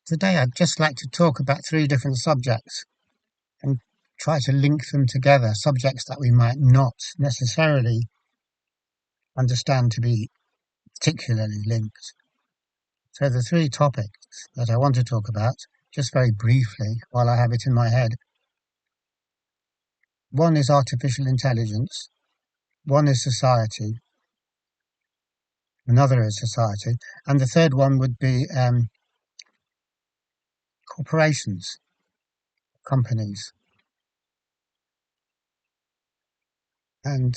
Today I'd just like to talk about three different subjects and try to link them together, subjects that we might not necessarily understand to be particularly linked. So the three topics that I want to talk about, just very briefly, while I have it in my head. One is artificial intelligence, one is society, another is society, and the third one would be corporations, companies. And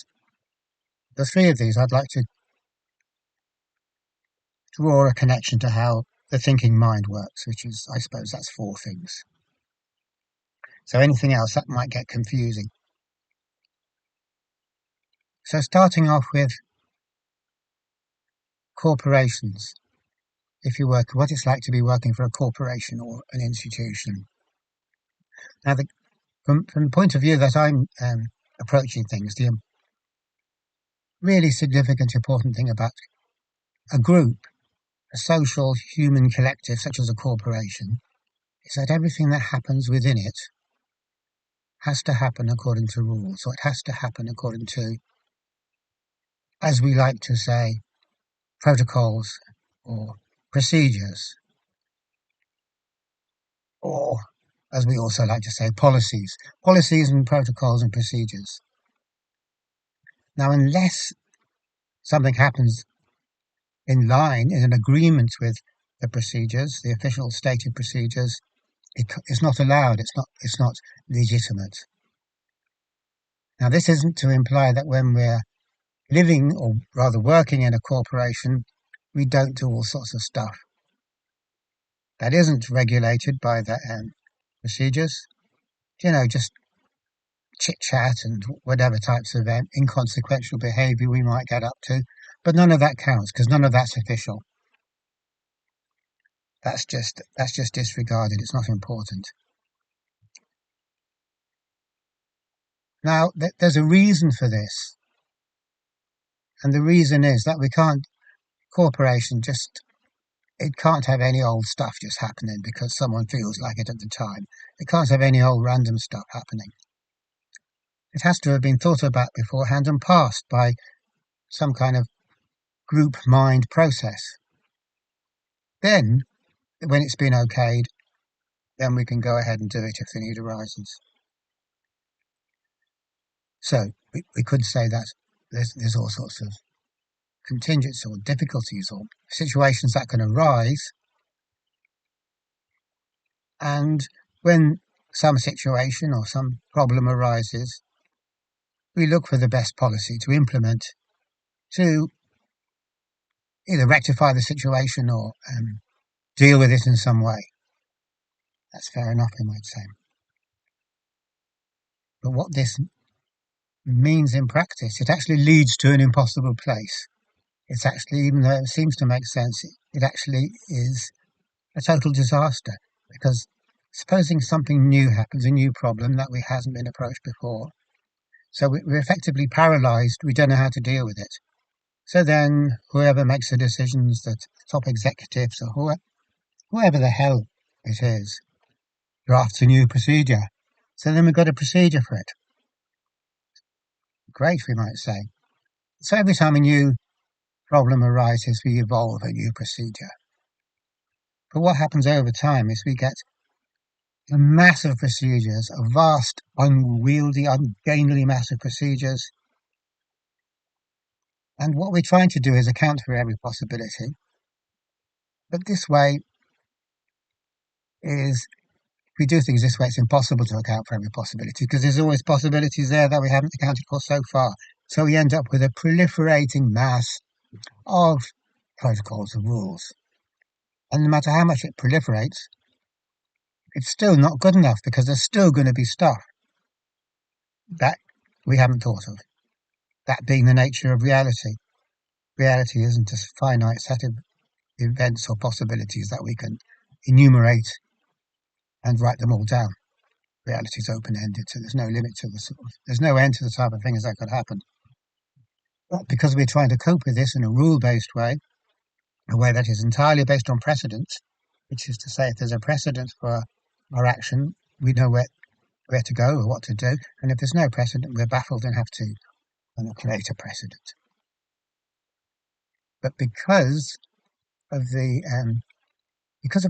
the three of these I'd like to draw a connection to how the thinking mind works, which is, I suppose, that's four things. So anything else that might get confusing. So starting off with corporations. If you work, what it's like to be working for a corporation or an institution. Now, from the point of view that I'm approaching things, the really significant, important thing about a group, a social human collective such as a corporation, is that everything that happens within it has to happen according to rules, or it has to happen according to, as we like to say, protocols or procedures, or as we also like to say, policies and protocols and procedures. Now, unless something happens in line, in an agreement with the procedures, the official stated procedures, it's not allowed, it's not legitimate. Now, this isn't to imply that when we're living, or rather working in a corporation, we don't do all sorts of stuff that isn't regulated by the procedures. Just chit chat and whatever types of inconsequential behaviour we might get up to. But none of that counts because none of that's official. That's just disregarded. It's not important. Now, there's a reason for this. And the reason is that corporation it can't have any old stuff just happening because someone feels like it at the time. It can't have any old random stuff happening. It has to have been thought about beforehand and passed by some kind of group mind process. Then, when it's been okayed, then we can go ahead and do it if the need arises. So we could say that there's all sorts of contingencies or difficulties or situations that can arise, and when some situation or some problem arises, we look for the best policy to implement to either rectify the situation or deal with it in some way. That's fair enough, I might say. But what this means in practice, it actually leads to an impossible place. It's actually, even though it seems to make sense, it actually is a total disaster, because supposing something new happens, a new problem that we hasn't been approached before, so we're effectively paralyzed, we don't know how to deal with it. So then whoever makes the decisions, the top executives or whoever the hell it is, drafts a new procedure. So then we've got a procedure for it. Great, we might say. So every time a new problem arises, we evolve a new procedure. But what happens over time is we get a mass of procedures, a vast, unwieldy, ungainly mass of procedures. And what we're trying to do is account for every possibility. But this way if we do things this way, it's impossible to account for every possibility because there's always possibilities there that we haven't accounted for so far. So we end up with a proliferating mass of protocols and rules. And no matter how much it proliferates, it's still not good enough because there's still going to be stuff that we haven't thought of. That being the nature of reality. Reality isn't a finite set of events or possibilities that we can enumerate and write them all down. Reality is open-ended, so there's no limit to there's no end to the type of things that could happen. But because we're trying to cope with this in a rule-based way, a way that is entirely based on precedent, which is to say if there's a precedent for our action, we know where to go or what to do, and if there's no precedent, we're baffled and have to create a precedent. But because of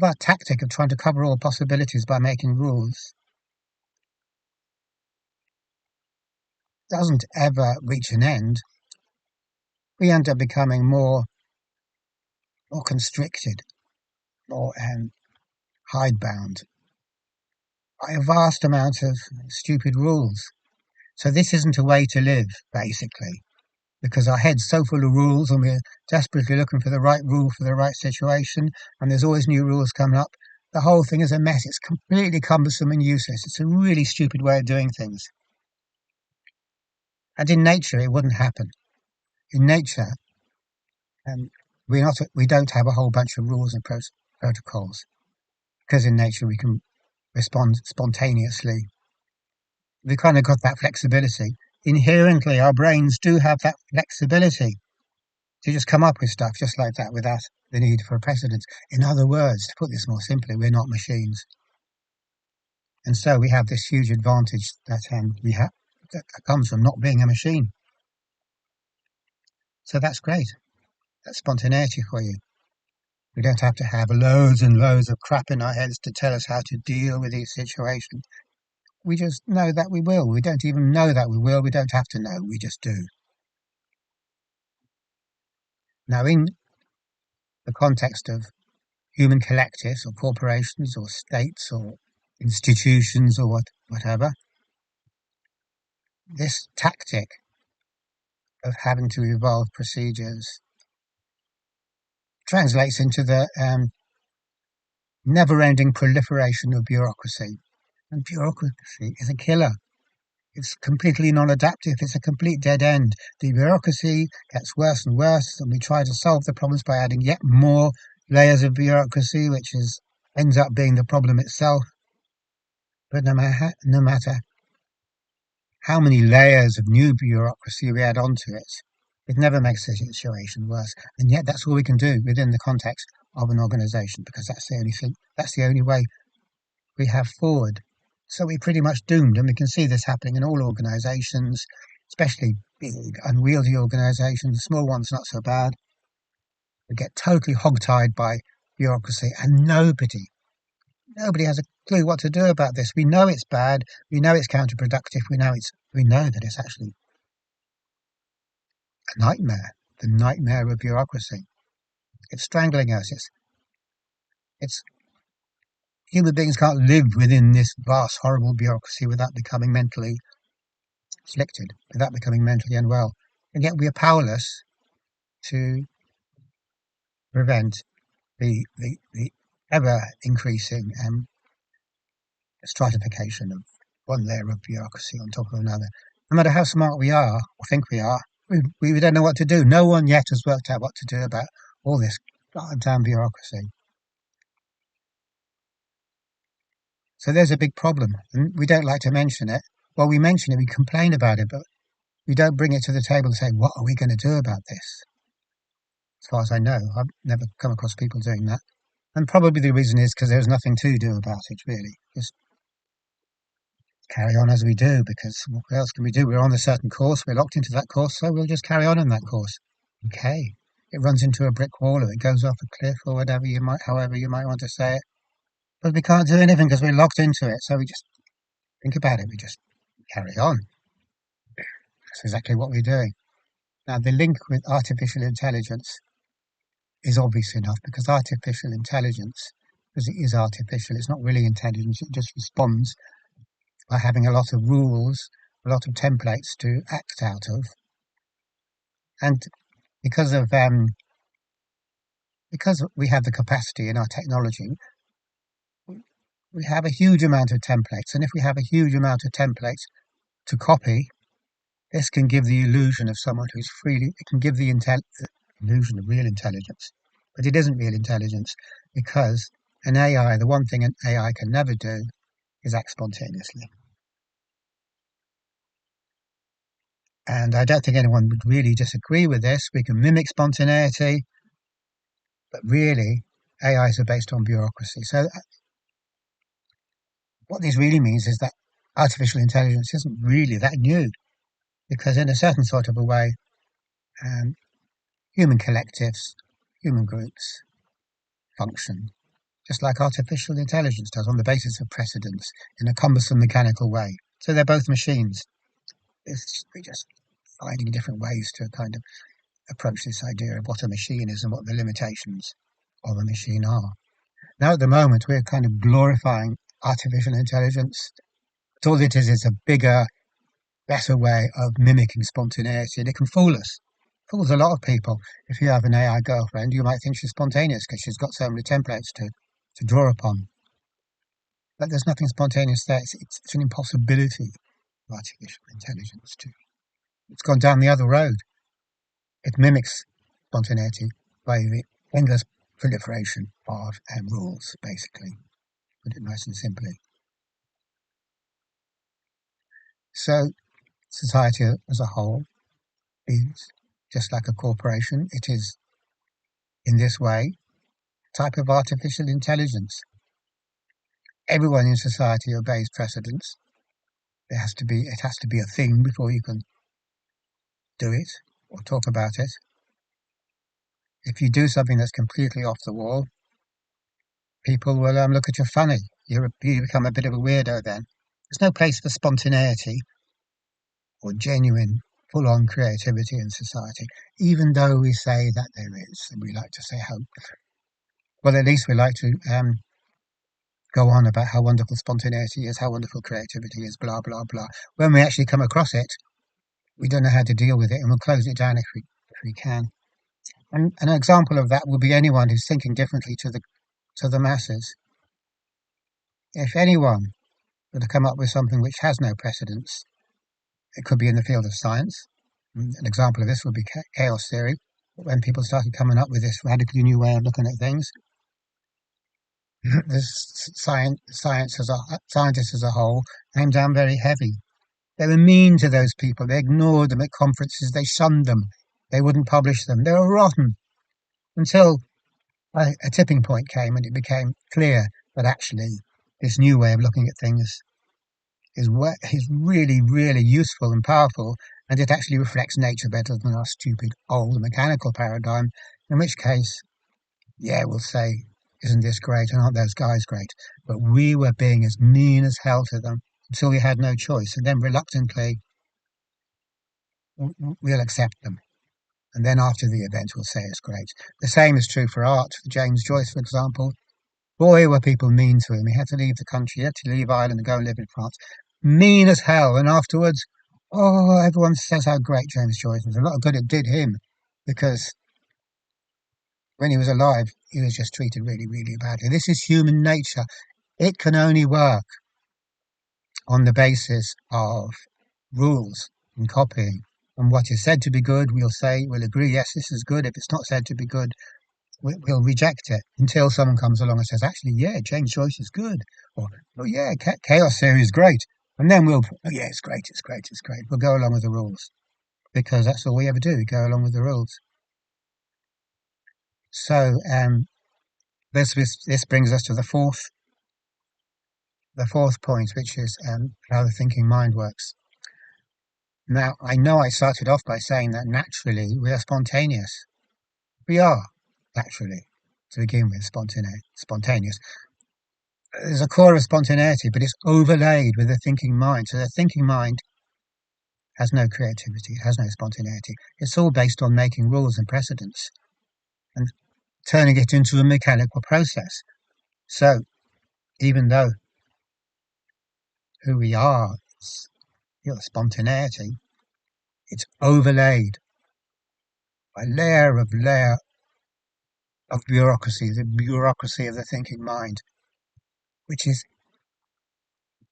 our tactic of trying to cover all possibilities by making rules, doesn't ever reach an end, we end up becoming more constricted, more hidebound by a vast amount of stupid rules. So this isn't a way to live, basically, because our head's so full of rules and we're desperately looking for the right rule for the right situation, and there's always new rules coming up. The whole thing is a mess. It's completely cumbersome and useless. It's a really stupid way of doing things. And in nature, it wouldn't happen. In nature, um, we don't have a whole bunch of rules and protocols, because in nature we can respond spontaneously. We kind of got that flexibility. Inherently, our brains do have that flexibility to just come up with stuff just like that without the need for a precedent. In other words, to put this more simply, we're not machines. And so we have this huge advantage that that comes from not being a machine. So that's great. That's spontaneity for you. We don't have to have loads and loads of crap in our heads to tell us how to deal with these situations. We just know that we will. We don't even know that we will. We don't have to know. We just do. Now, in the context of human collectives or corporations or states or institutions or whatever, this tactic of having to evolve procedures translates into the never-ending proliferation of bureaucracy. And bureaucracy is a killer. It's completely non-adaptive. It's a complete dead end. The bureaucracy gets worse and worse, and we try to solve the problems by adding yet more layers of bureaucracy, which ends up being the problem itself. But no matter how many layers of new bureaucracy we add onto it, it never makes the situation worse. And yet that's all we can do within the context of an organization, because that's the only way we have forward. So we're pretty much doomed, and we can see this happening in all organizations, especially big, unwieldy organizations. Small ones, not so bad. We get totally hogtied by bureaucracy, and nobody has a clue what to do about this. We know it's bad. We know it's counterproductive. We know that it's actually a nightmare. The nightmare of bureaucracy. It's strangling us. It's human beings can't live within this vast, horrible bureaucracy without becoming mentally afflicted, without becoming mentally unwell. And yet we are powerless to prevent the ever increasing stratification of one layer of bureaucracy on top of another. No matter how smart we are, or think we are, we don't know what to do. No one yet has worked out what to do about all this goddamn bureaucracy. So there's a big problem, and we don't like to mention it. Well, we mention it, we complain about it, but we don't bring it to the table and say, what are we going to do about this? As far as I know, I've never come across people doing that. And probably the reason is because there's nothing to do about it, really. Just carry on as we do, because what else can we do? We're on a certain course, we're locked into that course, so we'll just carry on in that course. Okay. It runs into a brick wall, or it goes off a cliff, or however you might want to say it. But we can't do anything because we're locked into it, so we just think about it, we just carry on. That's exactly what we're doing. Now, the link with artificial intelligence is obvious enough, because artificial intelligence, because it is artificial, it's not really intelligence, it just responds by having a lot of rules, a lot of templates to act out of. And because we have the capacity in our technology, we have a huge amount of templates. And if we have a huge amount of templates to copy, this can give the illusion of someone who's freely, it can give the illusion of real intelligence. But it isn't real intelligence, because an AI, the one thing an AI can never do is act spontaneously. And I don't think anyone would really disagree with this. We can mimic spontaneity, but really, AIs are based on bureaucracy. So what this really means is that artificial intelligence isn't really that new, because in a certain sort of a way, um, human collectives, human groups function just like artificial intelligence does, on the basis of precedence in a cumbersome mechanical way. So they're both machines. We're just finding different ways to kind of approach this idea of what a machine is and what the limitations of a machine are. Now, at the moment, we're kind of glorifying artificial intelligence. All it is a bigger, better way of mimicking spontaneity, and it can fool us. Fools a lot of people. If you have an AI girlfriend, you might think she's spontaneous because she's got so many templates to draw upon. But there's nothing spontaneous there. It's an impossibility of artificial intelligence to. It's gone down the other road. It mimics spontaneity by the endless proliferation of rules, basically. Put it nice and simply. So society as a whole is just like a corporation. It is, in this way, a type of artificial intelligence. Everyone in society obeys precedents. It has to be a thing before you can do it or talk about it. If you do something that's completely off the wall, people will look at you funny. You become a bit of a weirdo then. There's no place for spontaneity or genuine, full-on creativity in society, even though we say that there is, and we like to say hope. Well, at least we like to go on about how wonderful spontaneity is, how wonderful creativity is, blah, blah, blah. When we actually come across it, we don't know how to deal with it, and we'll close it down if we can. And an example of that will be anyone who's thinking differently to the masses. If anyone were to come up with something which has no precedence, it could be in the field of science. An example of this would be chaos theory. When people started coming up with this radically new way of looking at things, scientists as a whole came down very heavy. They were mean to those people. They ignored them at conferences. They shunned them. They wouldn't publish them. They were rotten until a tipping point came and it became clear that actually this new way of looking at things is really, really useful and powerful, and it actually reflects nature better than our stupid old mechanical paradigm, in which case, yeah, we'll say, isn't this great and aren't those guys great? But we were being as mean as hell to them until we had no choice, and then reluctantly we'll accept them. And then after the event, we'll say it's great. The same is true for art. For James Joyce, for example, boy, were people mean to him. He had to leave the country, he had to leave Ireland and go and live in France. Mean as hell. And afterwards, oh, everyone says how great James Joyce was. A lot of good it did him, because when he was alive, he was just treated really, really badly. This is human nature. It can only work on the basis of rules and copying. And what is said to be good, we'll agree, yes, this is good. If it's not said to be good, we'll reject it until someone comes along and says, actually, yeah, James Joyce is good. Or, oh, yeah, chaos theory is great. And then oh, yeah, it's great, it's great, it's great. We'll go along with the rules, because that's all we ever do. We go along with the rules. So this brings us to the fourth point, which is how the thinking mind works. Now, I know I started off by saying that naturally we are spontaneous. We are, naturally, to begin with, spontaneous. There's a core of spontaneity, but it's overlaid with a thinking mind. So the thinking mind has no creativity, it has no spontaneity. It's all based on making rules and precedents and turning it into a mechanical process. So even though who we are is spontaneity, it's overlaid by layer of bureaucracy, the bureaucracy of the thinking mind, which is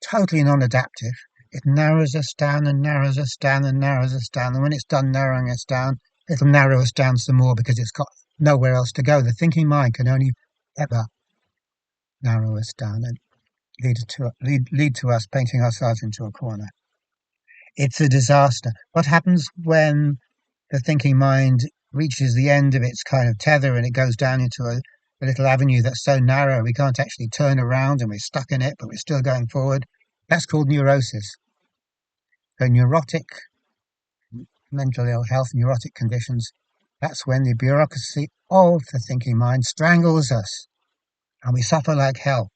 totally non-adaptive. It narrows us down and narrows us down and narrows us down. And when it's done narrowing us down, it'll narrow us down some more because it's got nowhere else to go. The thinking mind can only ever narrow us down and lead to us painting ourselves into a corner. It's a disaster. What happens when the thinking mind reaches the end of its kind of tether and it goes down into a little avenue that's so narrow we can't actually turn around and we're stuck in it, but we're still going forward. That's called neurosis. So neurotic mental ill health, neurotic conditions, that's when the bureaucracy of the thinking mind strangles us and we suffer like hell.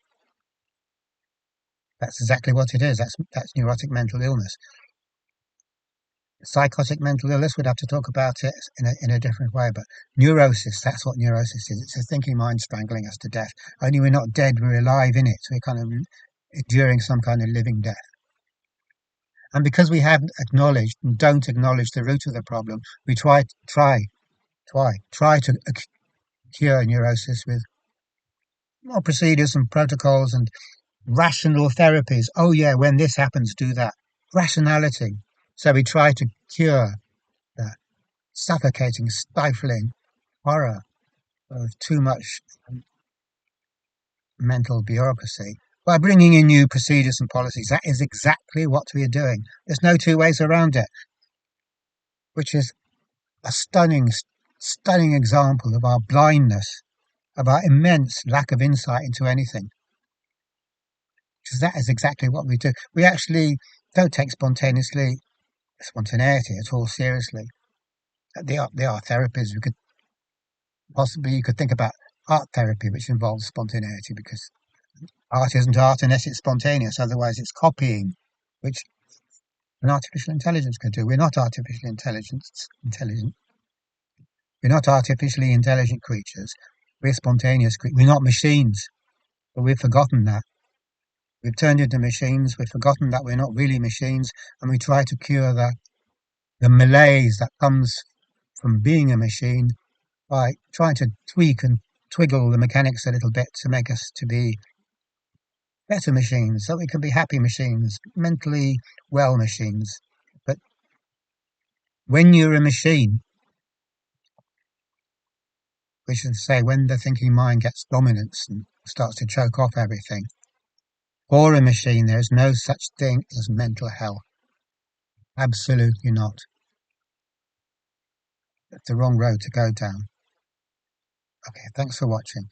That's exactly what it is. That's neurotic mental illness. Psychotic mental illness, we'd have to talk about it in a different way, but neurosis, that's what neurosis is. It's a thinking mind strangling us to death. Only we're not dead, we're alive in it. We're kind of enduring some kind of living death. And because we haven't acknowledged and don't acknowledge the root of the problem, we try to cure neurosis with more procedures and protocols and rational therapies. Oh yeah, when this happens, do that. Rationality. So we try to cure the suffocating, stifling horror of too much mental bureaucracy by bringing in new procedures and policies. That is exactly what we are doing. There's no two ways around it, which is a stunning example of our blindness, of our immense lack of insight into anything. Because that is exactly what we do. We actually don't take spontaneity at all seriously. There are therapies we could possibly you could think about art therapy, which involves spontaneity, because art isn't art unless it's spontaneous. Otherwise, it's copying, which an artificial intelligence can do. We're not intelligent. We're not artificially intelligent creatures. We're spontaneous creatures. We're not machines, but we've forgotten that. We've turned into machines. We've forgotten that we're not really machines, and we try to cure the malaise that comes from being a machine by trying to tweak and twiggle the mechanics a little bit to make us to be better machines, so we can be happy machines, mentally well machines. But when you're a machine, which is to say, when the thinking mind gets dominance and starts to choke off everything, for a machine, there is no such thing as mental health. Absolutely not. It's the wrong road to go down. Okay, thanks for watching.